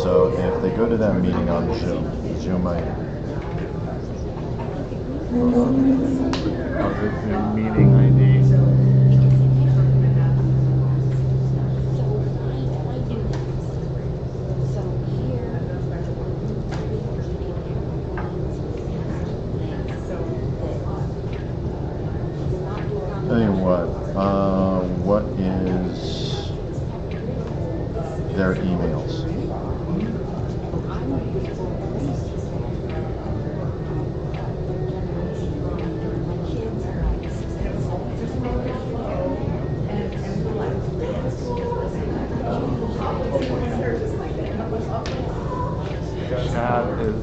So if they go to that meeting on Zoom, Oh, the Zoom meeting ID. tell you what is their emails? Chad is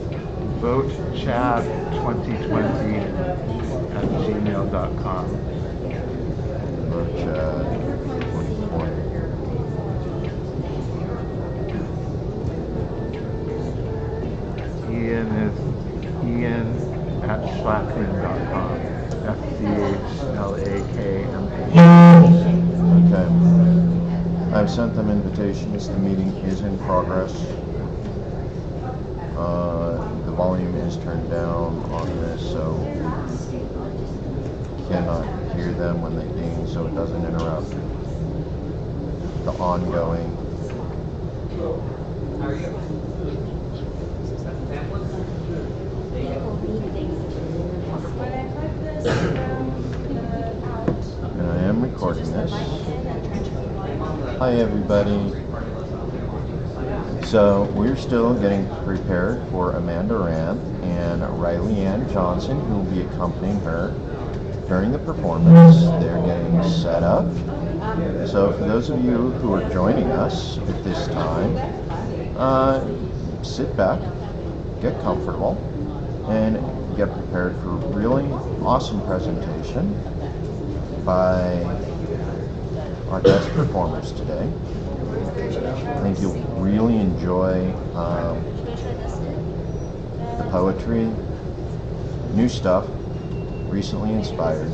votechad2020@gmail.com. Chad 2020. Ian is Ian@schlakman.com. SCHLAKMA. Okay. I've sent them invitations. The meeting is in progress. The volume is turned down on this, so you cannot hear them when they ding, so it doesn't interrupt the ongoing. And I am recording this. Hi everybody. So we're still getting prepared for Amanda Ranth and Riley Ann Johnson, who will be accompanying her during the performance. They're getting set up. So for those of you who are joining us at this time, sit back, get comfortable, and get prepared for a really awesome presentation by our guest performers today. I think you'll really enjoy the poetry, new stuff, recently inspired.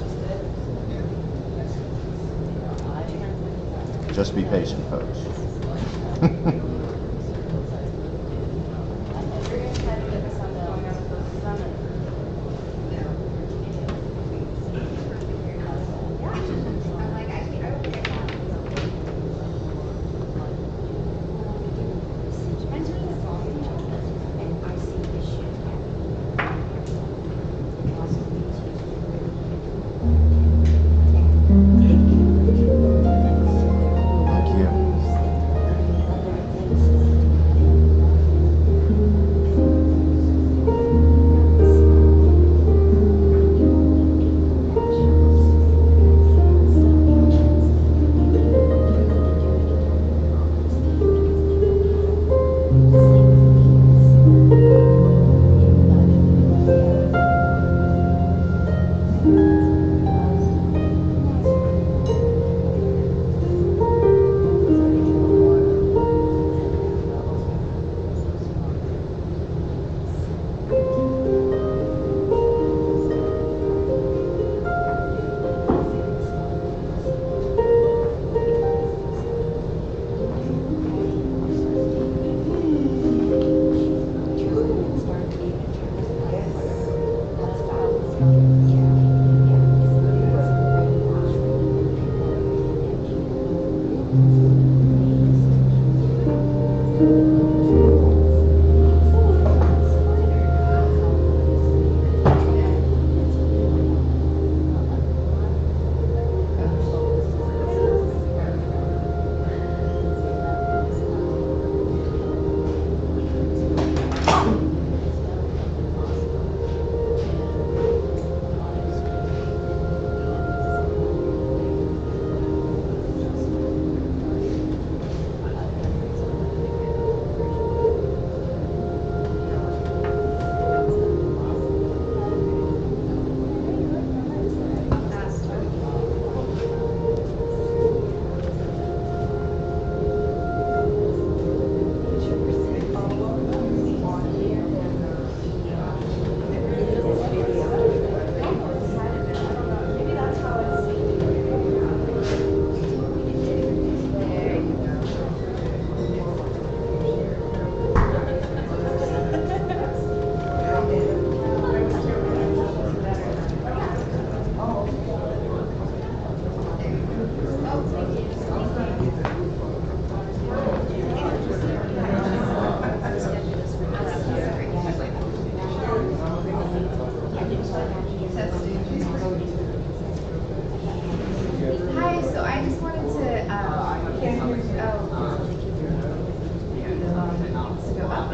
Just be patient, folks.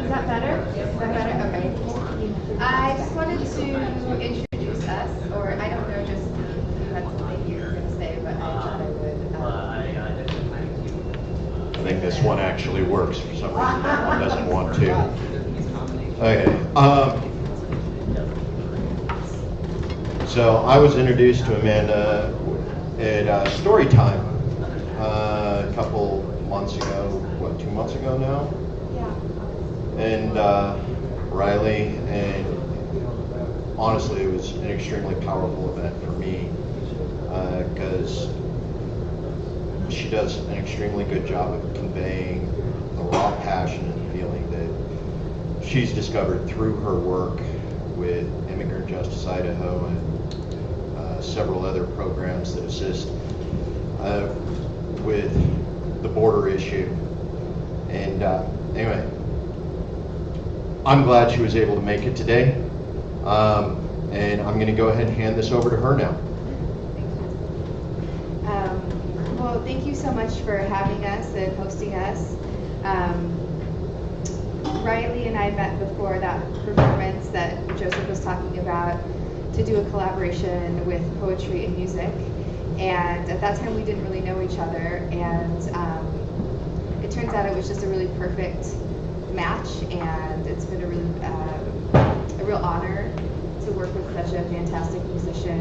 Is that better? Is that better? Okay. I just wanted to introduce us, or I don't know, just you had something you were going to say, but I thought I would. I think this one actually works. For some reason, that one doesn't want to. Okay. So I was introduced to Amanda at Storytime a couple months ago. What, 2 months ago now? Yeah. And Riley, and honestly, it was an extremely powerful event for me because she does an extremely good job of conveying the raw passion and feeling that she's discovered through her work with Immigrant Justice Idaho and several other programs that assist with the border issue. And anyway, I'm glad she was able to make it today. And I'm going to go ahead and hand this over to her now. Well, thank you so much for having us and hosting us. Riley and I met before that performance that Joseph was talking about to do a collaboration with poetry and music. And at that time we didn't really know each other, and it turns out it was just a really perfect match, and it's been a real honor to work with such a fantastic musician.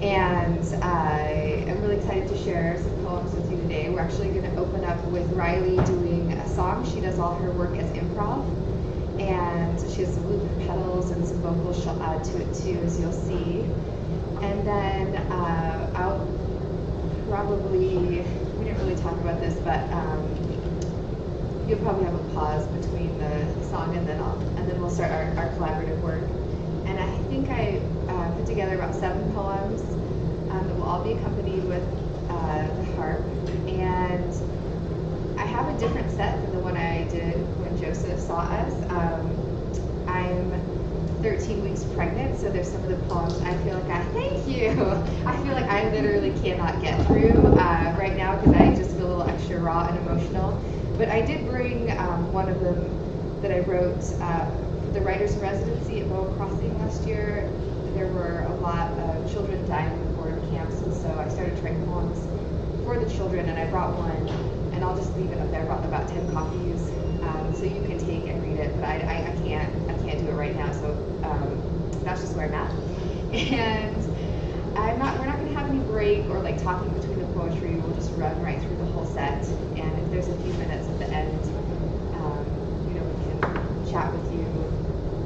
And I am really excited to share some poems with you today. We're actually going to open up with Riley doing a song. She does all her work as improv, and she has some loop pedals and some vocals she'll add to it too, as you'll see. And then I'll probably, we didn't really talk about this, but you'll probably have a pause between the song and then we'll start our collaborative work. And I think I put together about 7 poems that will all be accompanied with the harp. And I have a different set than the one I did when Joseph saw us. I'm 13 weeks pregnant, so there's some of the poems I feel like I feel like I literally cannot get through right now because I just feel a little extra raw and emotional. But I did bring one of them that I wrote for the writers in residency at Boa Crossing last year. There were a lot of children dying in the border camps, and so I started to write poems for the children, and I brought one, and I'll just leave it up there. I brought about 10 copies, so you can take and read it, but I can't do it right now, so that's just where I'm at. And we're not going to have any break or like talking between the poetry. We'll just run right through the whole set, and if there's a few minutes at the end, we can chat with you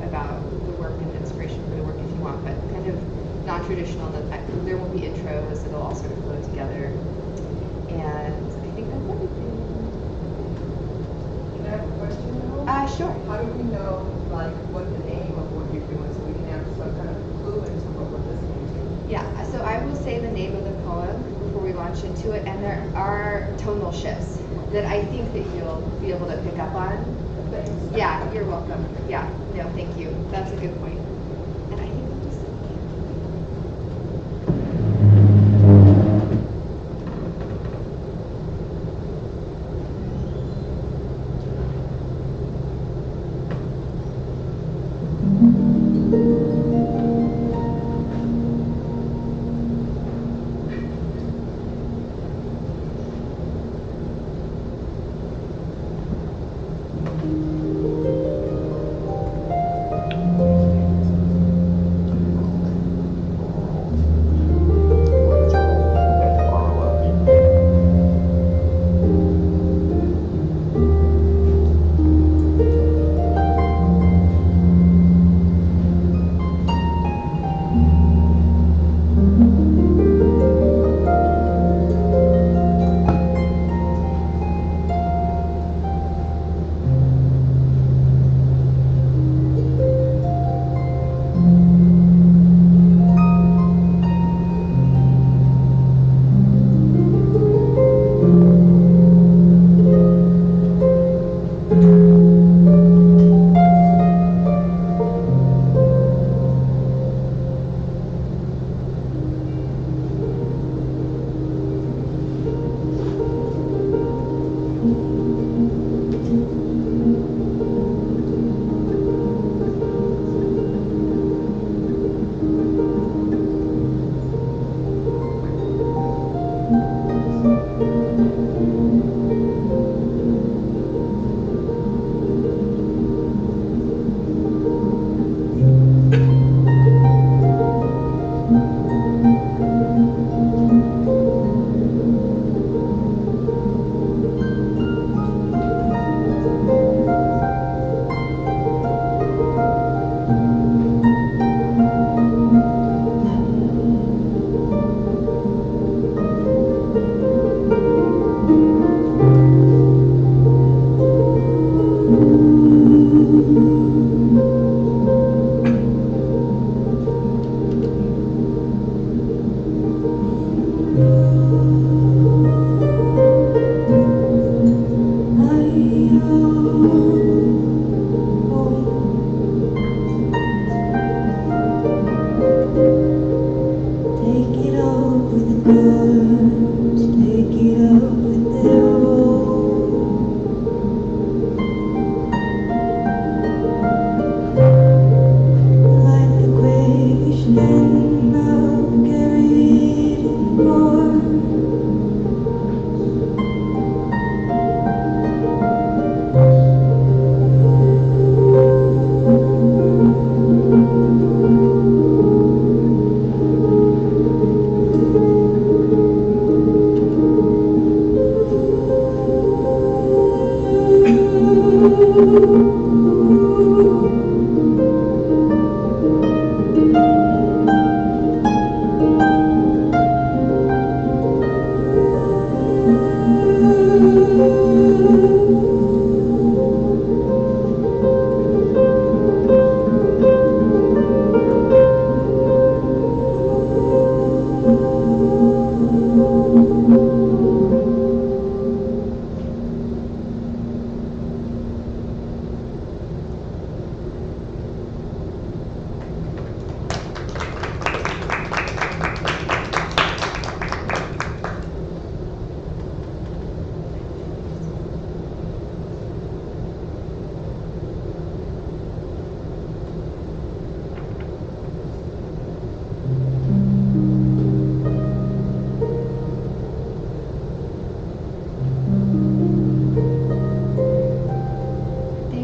about the work and inspiration for the work if you want, but kind of non-traditional. There won't be intros. It'll all sort of flow together, and I think that's everything. Can I have a question? Sure. How do we know, like, what the name of what you're doing, so we can have some kind of clue into what we're listening to? Yeah, so I will say the name of the poem before we launch into it, and there are tonal shifts that I think that you'll be able to pick up on. Thanks. Yeah, you're welcome. Yeah, no, thank you. That's a good point. And I think I'll just...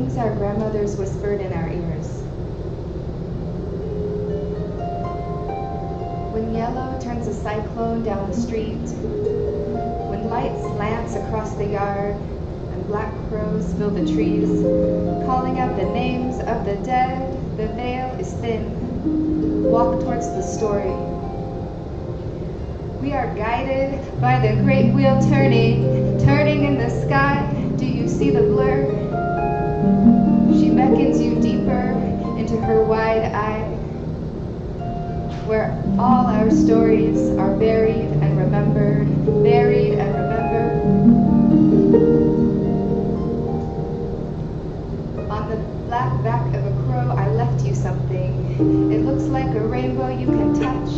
things our grandmothers whispered in our ears. When yellow turns a cyclone down the street, when lights lance across the yard, and black crows fill the trees, calling out the names of the dead, the veil is thin. Walk towards the story. We are guided by the great wheel turning, turning in the sky. Do you see the blur? She beckons you deeper into her wide eye, where all our stories are buried and remembered, buried and remembered. On the black back of a crow, I left you something. It looks like a rainbow you can touch.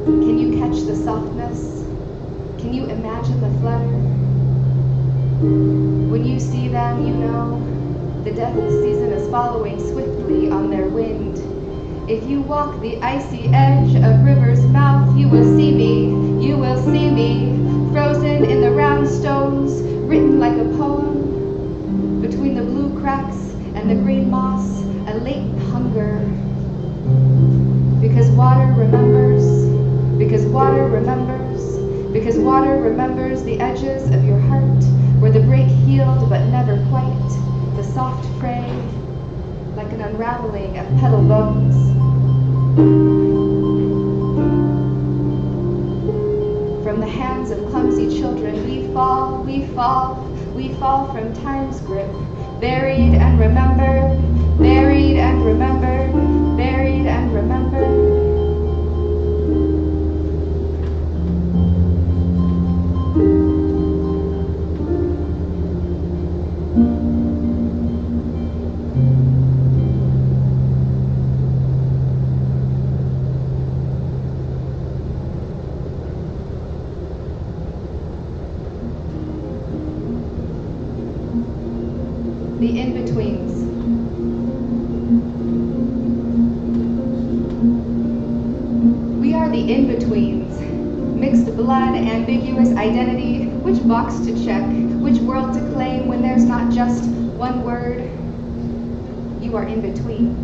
Can you catch the softness? Can you imagine the flutter? When you see them, you know the death season is following swiftly on their wind. If you walk the icy edge of river's mouth, you will see me, you will see me, frozen in the round stones, written like a poem, between the blue cracks and the green moss, a latent hunger. Because water remembers, because water remembers, because water remembers the edges of your heart, where the break healed but never quite, the soft fray, like an unraveling of petal bones. From the hands of clumsy children, we fall, we fall, we fall from time's grip, buried and remembered, buried and remembered, buried and remembered. The in-betweens. We are the in-betweens. Mixed blood, ambiguous identity, which box to check, which world to claim when there's not just one word. You are in between.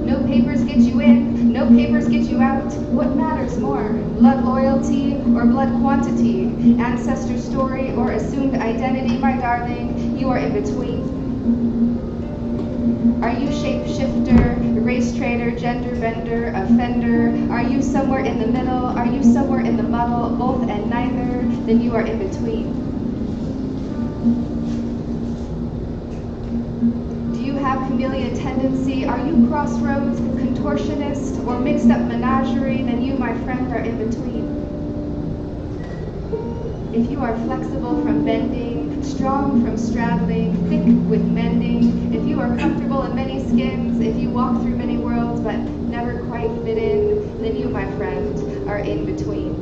No papers get you in, no papers get you out. What matters more, blood loyalty or blood quantity? Ancestor story or assumed identity, my darling, you are in between. Are you shapeshifter, race trader, gender bender, offender? Are you somewhere in the middle? Are you somewhere in the muddle, both and neither? Then you are in between. Do you have chameleon tendency? Are you crossroads, contortionist, or mixed up menagerie? Then you, my friend, are in between. If you are flexible from bending, strong from straddling, thick with mending, if you are comfortable in many skins, if you walk through many worlds but never quite fit in, then you, my friend, are in between.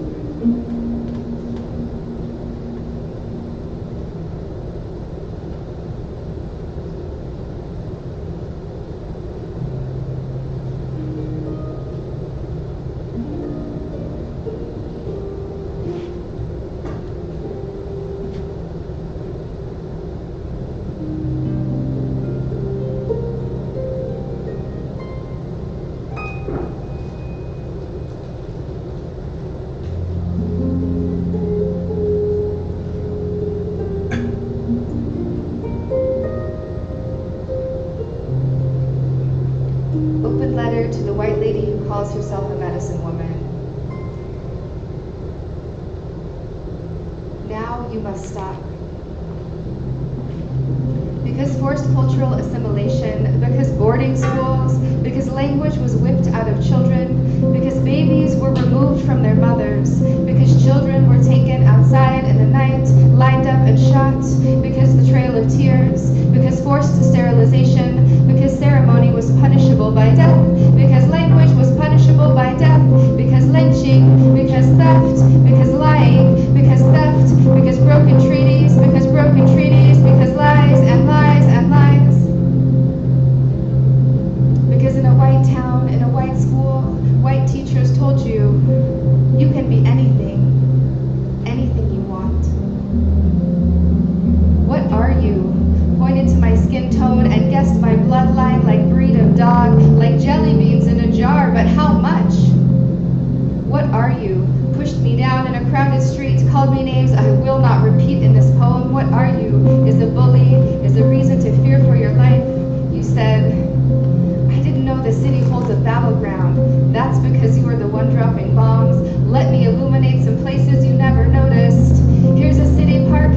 Open letter to the white lady who calls herself a medicine woman. Now you must stop. Because forced cultural assimilation, because boarding schools, because language was whipped out of children, because babies were removed from their mothers, because children were taken outside in the night, lined up and shot, because the trail of tears, because forced sterilization, because ceremony was punishable by death, because language was punishable by death, because lynching, because theft, because lying, because theft, because broken treaties, because lies and lies and lies. Because in a white town, in a white school, white teachers told you, you can be anything, anything you want. skin tone and guessed my bloodline like breed of dog, like jelly beans in a jar, but how much? What are you? Pushed me down in a crowded street, called me names I will not repeat in this poem. What are you? Is a bully? Is a reason to fear for your life? You said, I didn't know the city holds a battleground. That's because you were the one dropping bombs. Let me illuminate some places you never noticed. Here's a city park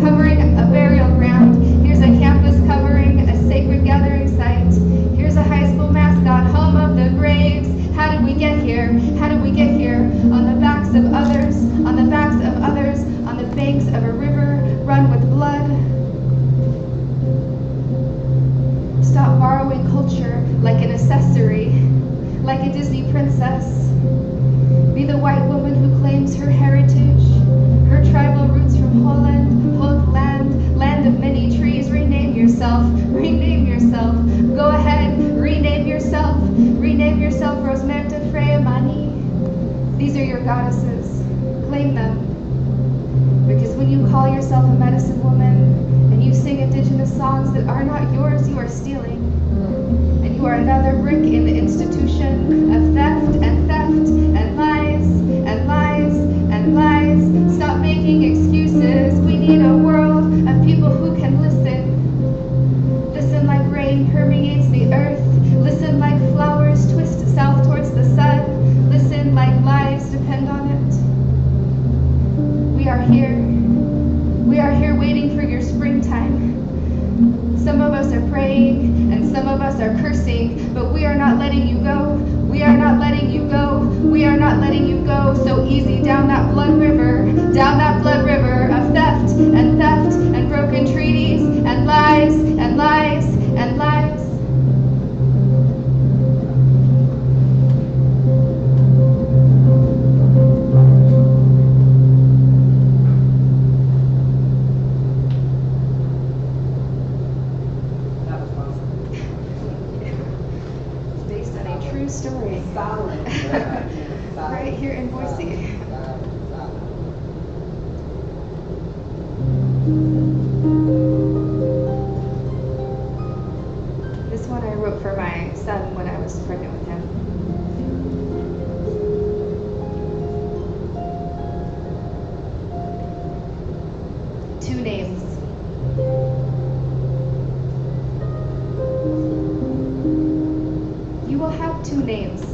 covering a burial ground. Here's a campus covering a sacred gathering site. Here's a high school mascot, home of the Braves. How did we get here? How did we get here? On the backs of others, on the backs of others, on the banks of a river run with blood. Stop borrowing culture like an accessory, like a Disney princess. Be the white woman who claims her heritage, her tribal roots from Holland, Hoogland, land of many trees. Rename yourself, rename yourself. Go ahead, rename yourself. Rename yourself Rosmerta Freya Mani. These are your goddesses. Claim them. Because when you call yourself a medicine woman and you sing indigenous songs that are not yours, you are stealing. And you are another brick in the institution of theft and theft and lies and lies and lies. Stop making excuses. We need a world of people who can listen. Listen like rain permeates the earth. Listen like flowers twist south towards the sun. Listen like lives depend on it. We are here. We are here waiting for your springtime. Some of us are praying and some of us are cursing, but we are not letting you go. We are not letting you go. We are not letting you go so easy down that blood river of theft and broken treaties and lies and lies and lies. Story. Solid. Right here in Boise. This one I wrote for my son when I was pregnant with him. Two names. You will have two names.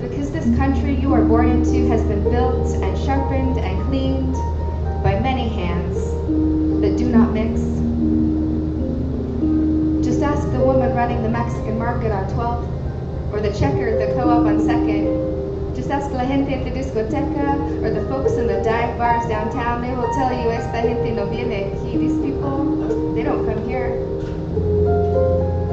Because this country you are born into has been built and sharpened and cleaned by many hands that do not mix. Just ask the woman running the Mexican market on 12th, or the checker at the co-op on 2nd. Just ask la gente at the discoteca, or the folks in the dive bars downtown. They will tell you, esta gente no viene aquí. These people, they don't come here.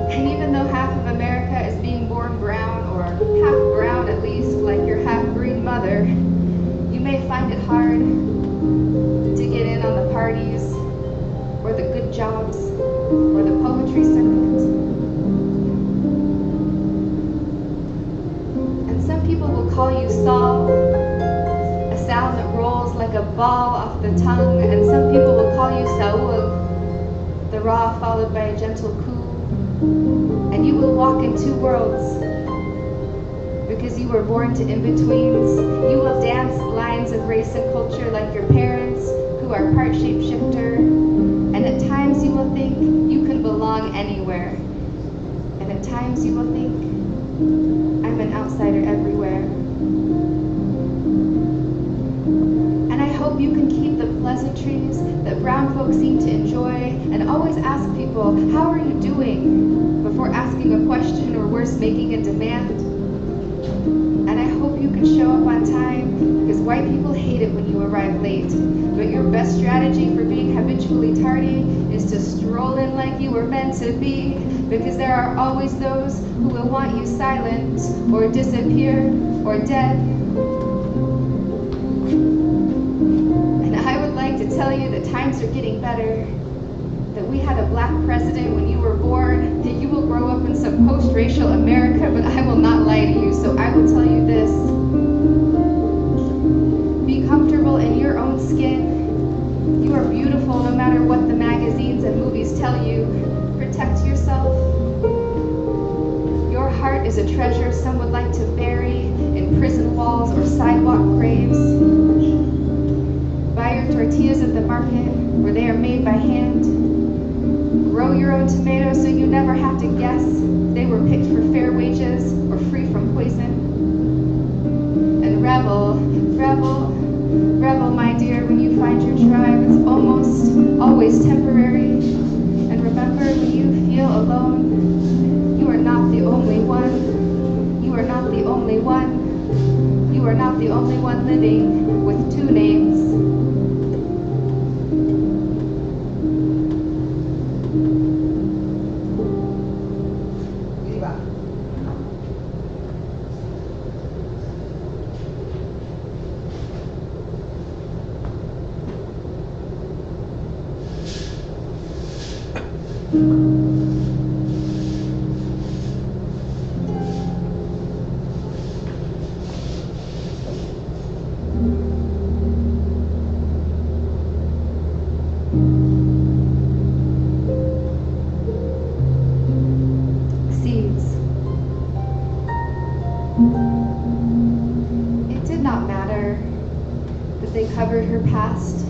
And even though half of America is being born brown, or half brown at least, like your half-breed mother, you may find it hard to get in on the parties, or the good jobs, or the poetry circuit. And some people will call you Saul, a sound that rolls like a ball off the tongue, and some people will call you Saul, the raw followed by a gentle coo. And you will walk in two worlds because you were born to in-betweens. You will dance lines of race and culture like your parents, who are part shapeshifter. And at times you will think you can belong anywhere. And at times you will think, I'm an outsider everywhere. And I hope you can keep the pleasantries that brown folks seem to enjoy and always ask people, how are you doing? Before asking a question or worse, making a demand. And I hope you can show up on time because white people hate it when you arrive late. But your best strategy for being habitually tardy is to stroll in like you were meant to be, because there are always those who will want you silent or disappeared or dead. And I would like to tell you that times are getting better, that we had a black president when you were born, that you will grow up in some post-racial America, but I will not lie to you, so I will tell you this. Be comfortable in your own skin. You are beautiful no matter what the magazines and movies is a treasure some would like to bury in prison walls or sidewalk graves. Buy your tortillas at the market where they are made by hand. Grow your own tomatoes so you never have to guess they were picked for fair wages or free from poison. And revel, revel, revel, my dear, when you find your tribe. It's almost always temporary. And remember, when you feel alone, you are not the only one. You are not the only one. You are not the only one living with two names. Viva. Seeds. It did not matter that they covered her past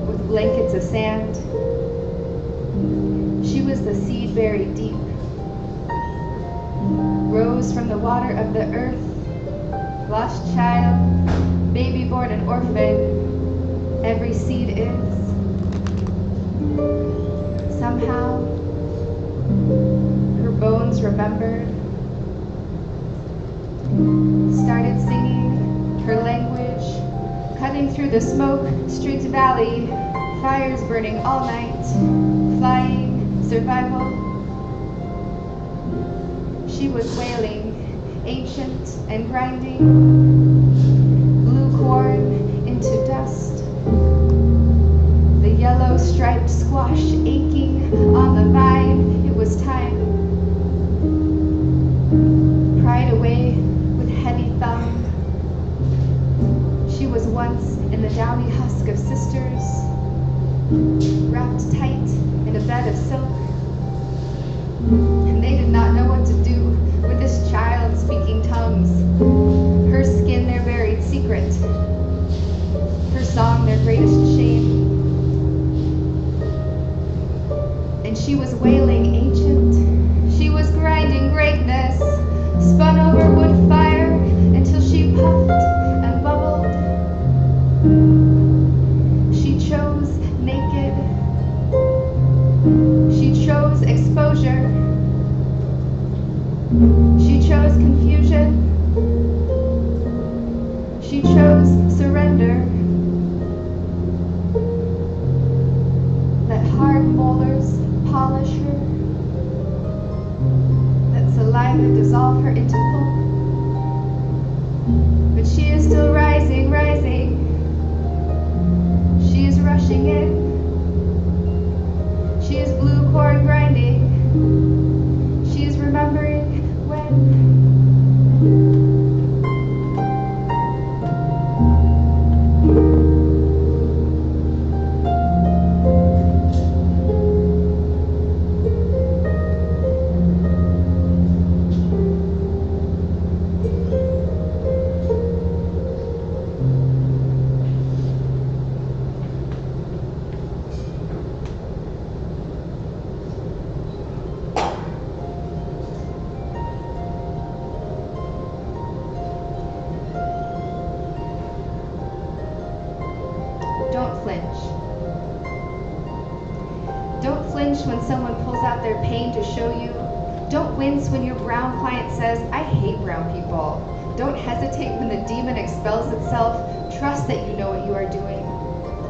with blankets of sand. She was the seed buried deep, rose from the water of the earth, lost child, baby born an orphan. Every seed is. Somehow, her bones remembered, started singing her language, cutting through the smoke, streaked valley, fires burning all night, flying, survival. She was wailing, ancient and grinding, blue corn into dust, the yellow striped squash aching on the vine. It was time. Pried away with heavy thumb. She was once in the downy husk of sisters, wrapped tight in a bed of silk. And they did not know what to do with this child speaking tongues. Her skin their buried secret, her song their greatest shame. And she was wailing ancient. She was grinding greatness, spun over wood fire until she puffed and bubbled. She chose naked. She chose exposure. She chose confusion. She chose surrender. Let hard molars polish her. Let saliva dissolve her into pulp. But she is still rising, rising. She is rushing in. She is blue corn grinding. She is remembering when. Don't flinch. Don't flinch when someone pulls out their pain to show you. Don't wince when your brown client says, I hate brown people. Don't hesitate when the demon expels itself. Trust that you know what you are doing.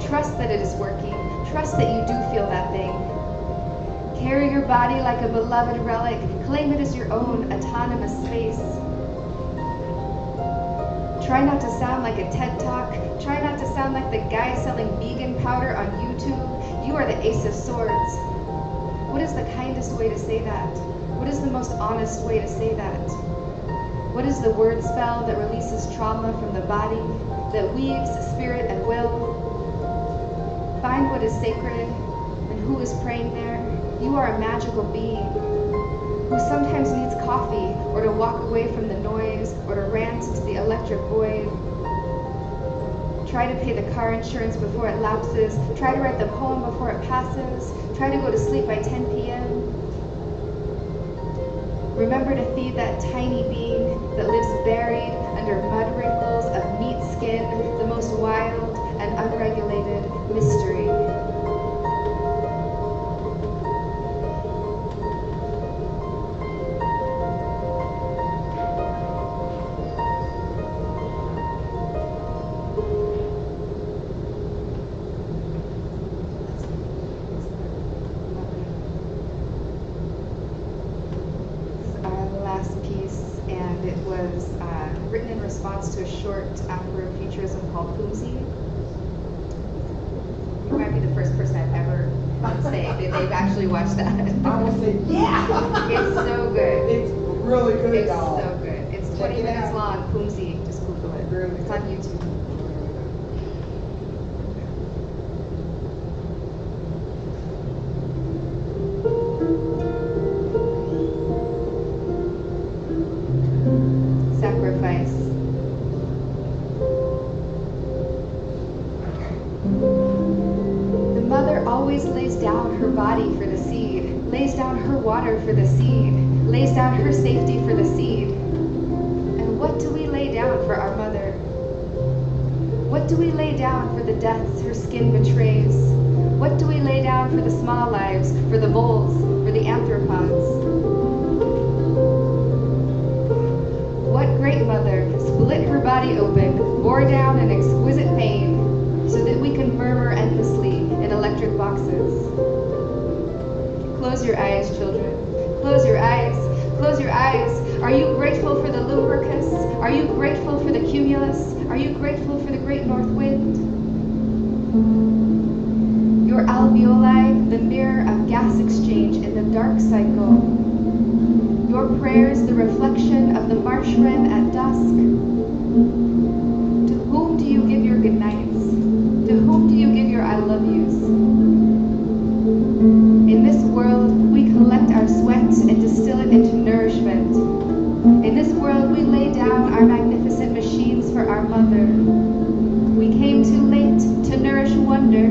Trust that it is working. Trust that you do feel that thing. Carry your body like a beloved relic. Claim it as your own autonomous space. Try not to sound like a TED Talk. Try not to sound like the guy selling vegan powder on YouTube. You are the Ace of Swords. What is the kindest way to say that? What is the most honest way to say that? What is the word spell that releases trauma from the body, that weaves spirit and will? Find what is sacred and who is praying there. You are a magical being. who sometimes needs coffee, or to walk away from the noise, or to rant into the electric void. Try to pay the car insurance before it lapses. Try to write the poem before it passes. Try to go to sleep by 10 p.m. Remember to feed that tiny being that lives buried under mud wrinkles of neat skin, the most wild and unregulated mystery. Written in response to a short Afrofuturism called Poomsie. You might be the first person I've ever say that they've actually watched that. I will say, yeah! It's so good. It's really good, It's y'all. so good. It's Check 20 it minutes out. long. Poomsie, just Google it. Really It's on good. YouTube. Sacrifice. The mother always lays down her body for the seed, lays down her water for the seed, lays down her safety for the seed. And what do we lay down for our mother? What do we lay down for the deaths her skin betrays? What do we lay down for the small lives, for the voles, for the anthropods? What great mother split her body open, bore down in exquisite pain, so that we can murmur endlessly in electric boxes? Close your eyes, children. Close your eyes. Close your eyes. Are you grateful for the lumbricus? Are you grateful for the cumulus? Are you grateful for the great north wind? Your alveoli, the mirror of gas exchange in the dark cycle. Your prayers, the reflection of the marsh wren at dusk. To whom do you give your good nights? To whom do you give your I love yous? In this world, we collect our sweat and distill it into nourishment. In this world, we lay down our magnificent machines for our mother. We came too late to nourish wonder.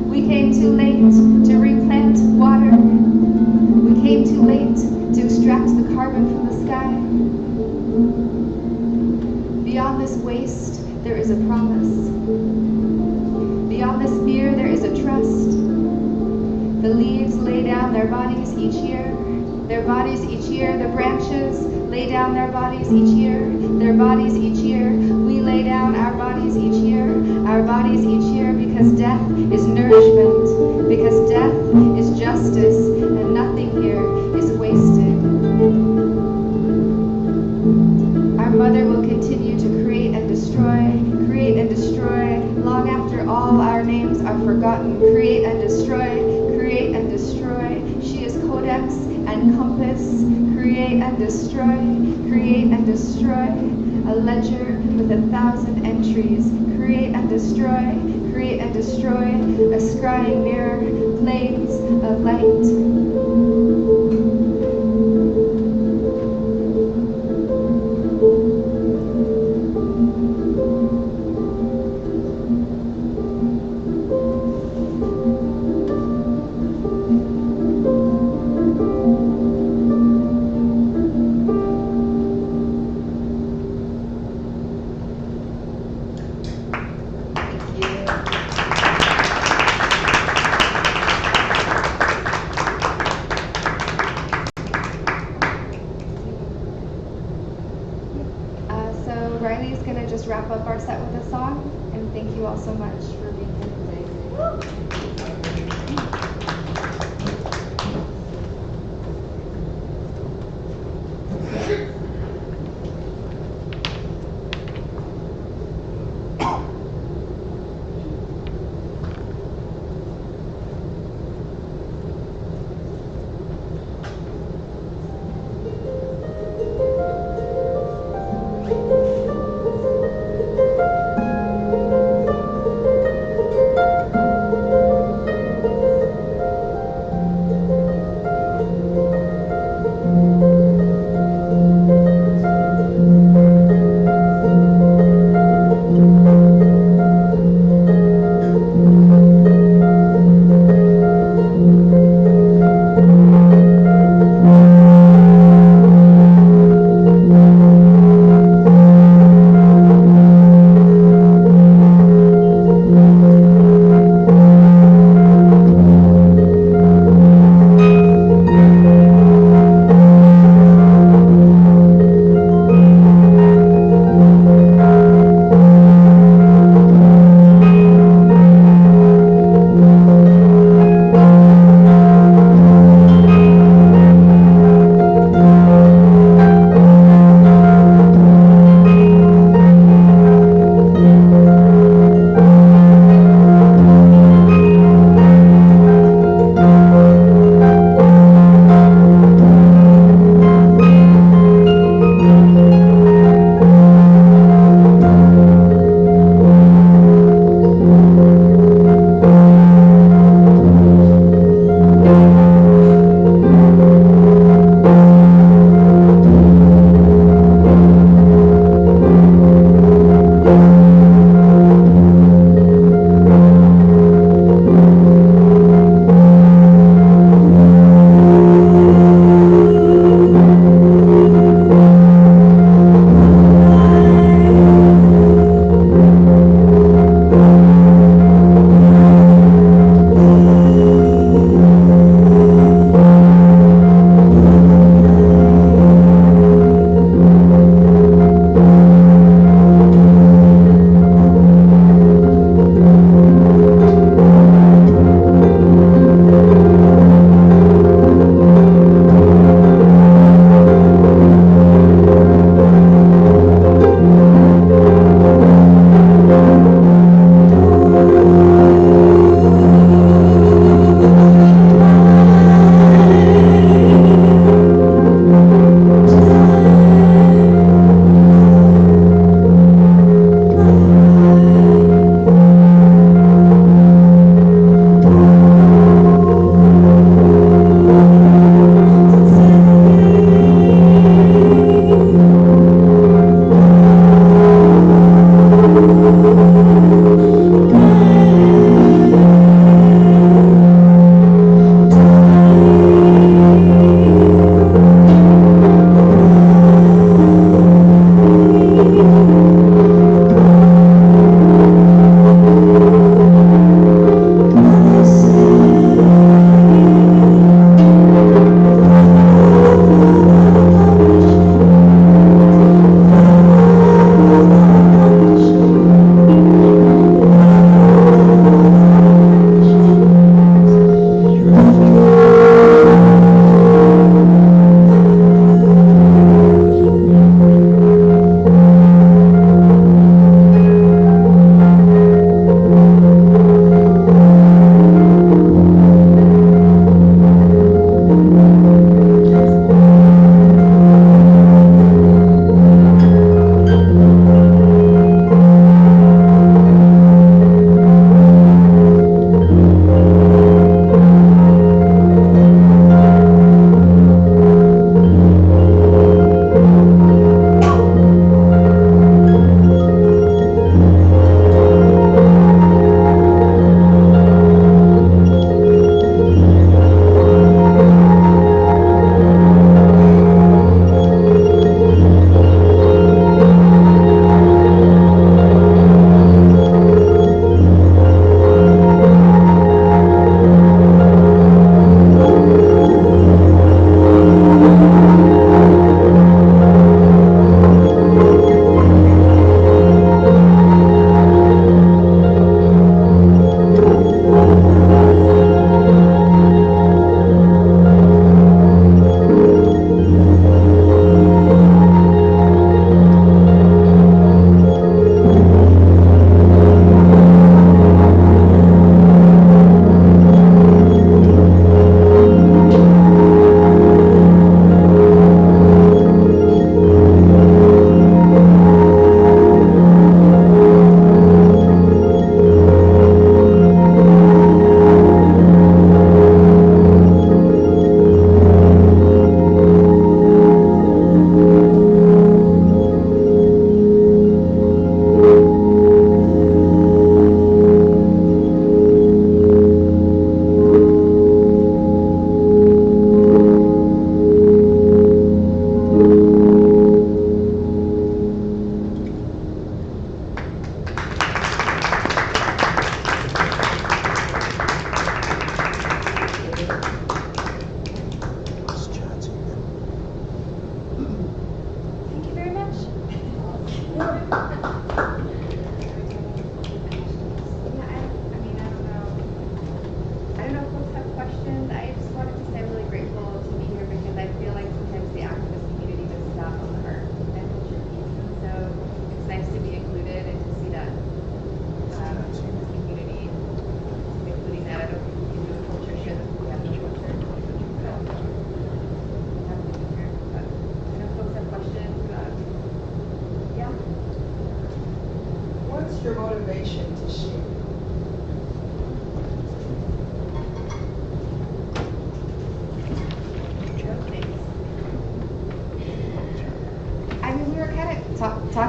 We came too late to replant water. We came too late to extract the carbon from the sky. Beyond this waste, there is a promise. Beyond this fear, there is a trust. The leaves lay down their bodies each year. Their bodies each year. The branches lay down their bodies each year. Their bodies each year. We lay down our bodies each year. Our bodies each year, because death is nourishment. Because death is justice, and nothing here is wasted. Our mother will continue to create and destroy, long after all our names are forgotten. Create and destroy, create and destroy. She is codex and compass. Create and destroy, create and destroy. A ledger with 1,000 entries. Create and destroy, create and destroy. A scrying mirror, planes of light.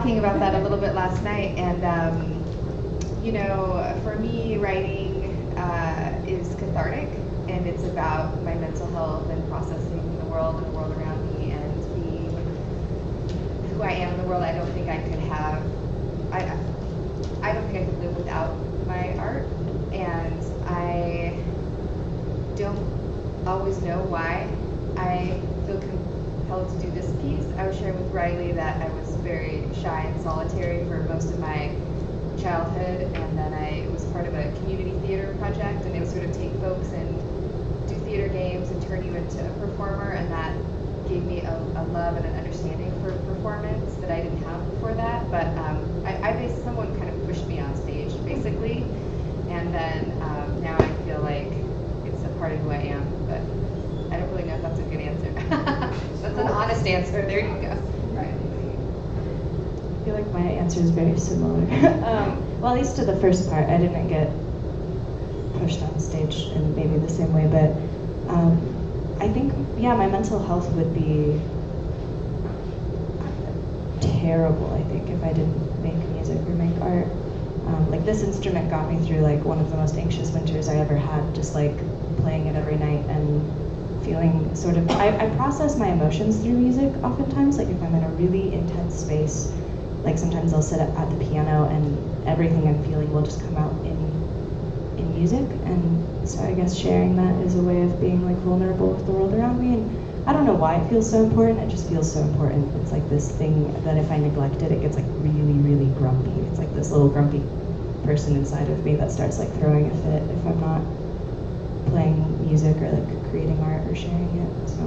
talking about that a little bit last night, and for me, writing is cathartic, and it's about my mental health and processing the world and the world around me, and being who I am in the world. I don't think I could have. I don't think I could live without my art, and I don't always know why I feel compelled to do this piece. I was sharing with Riley that I was very shy and solitary for most of my childhood, and then I was part of a community theater project, and they would sort of take folks and do theater games and turn you into a performer, and that gave me a love and an understanding for performance that I didn't have before that. But someone kind of pushed me on stage, basically, and then now I feel like it's a part of who I am, but I don't really know if that's a good answer. That's an honest answer. There you go. Right. I feel like my answer is very similar. Well, at least to the first part, I didn't get pushed on stage in maybe the same way, but I think, yeah, my mental health would be terrible, I think, if I didn't make music or make art. Like, this instrument got me through like one of the most anxious winters I ever had, just like playing it every night and feeling sort of, I process my emotions through music oftentimes. Like if I'm in a really intense space, like sometimes I'll sit at the piano and everything I'm feeling will just come out in music. And so I guess sharing that is a way of being like vulnerable with the world around me. And I don't know why it feels so important. It just feels so important. It's like this thing that if I neglect it, it gets like really, really grumpy. It's like this little grumpy person inside of me that starts like throwing a fit if I'm not playing music or like creating art or sharing it. So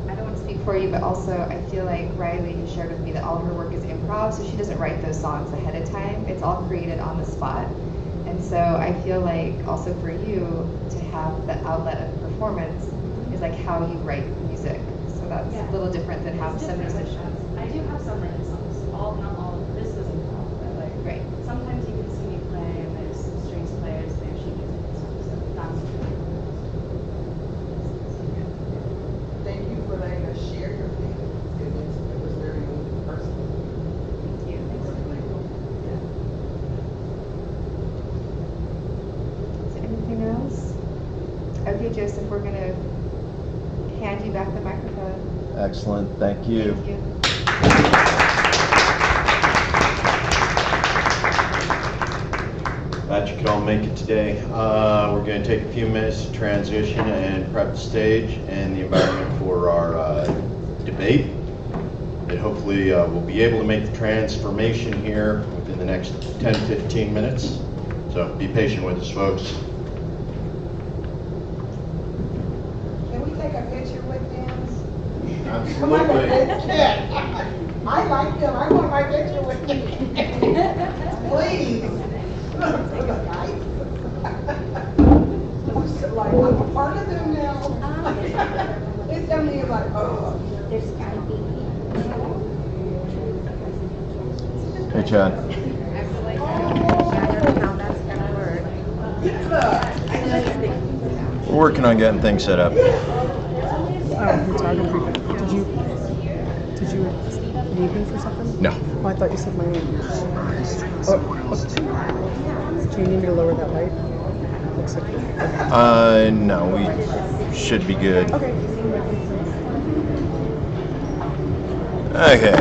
I don't want to speak for you, but also I feel like Riley has shared with me that all of her work is improv, so she doesn't write those songs ahead of time. It's all created on the spot. And so I feel like also for you to have the outlet of performance is like how you write music. So that's a little different than how some musicians. I do have some written songs. Not all. This isn't all, but like Right. sometimes you can see me play, and there's strings players, there's sheet music and stuff. So that's really cool. Thank you for letting us share your feelings. It was very personal. Thank you. Is there anything else? Okay, Joseph, we're going to hand you back the microphone. Excellent. Thank you. Thank you. Glad you could all make it today. We're going to take a few minutes to transition and prep the stage and the environment for our debate. And hopefully we'll be able to make the transformation here within the next 10-15 minutes. So be patient with us, folks. Can we take a picture with them? Absolutely. I like them. I want my picture with them. Please. Like, I'm a part of them now. It's definitely like, oh. There's gotta be. Hey, Chad. I don't know how that's gonna work. We're working on getting things set up. Photography. Did you need me for something? No. Oh, I thought you said my name. Do you need me to lower that light? Looks like. No, we should be good. Okay. Okay.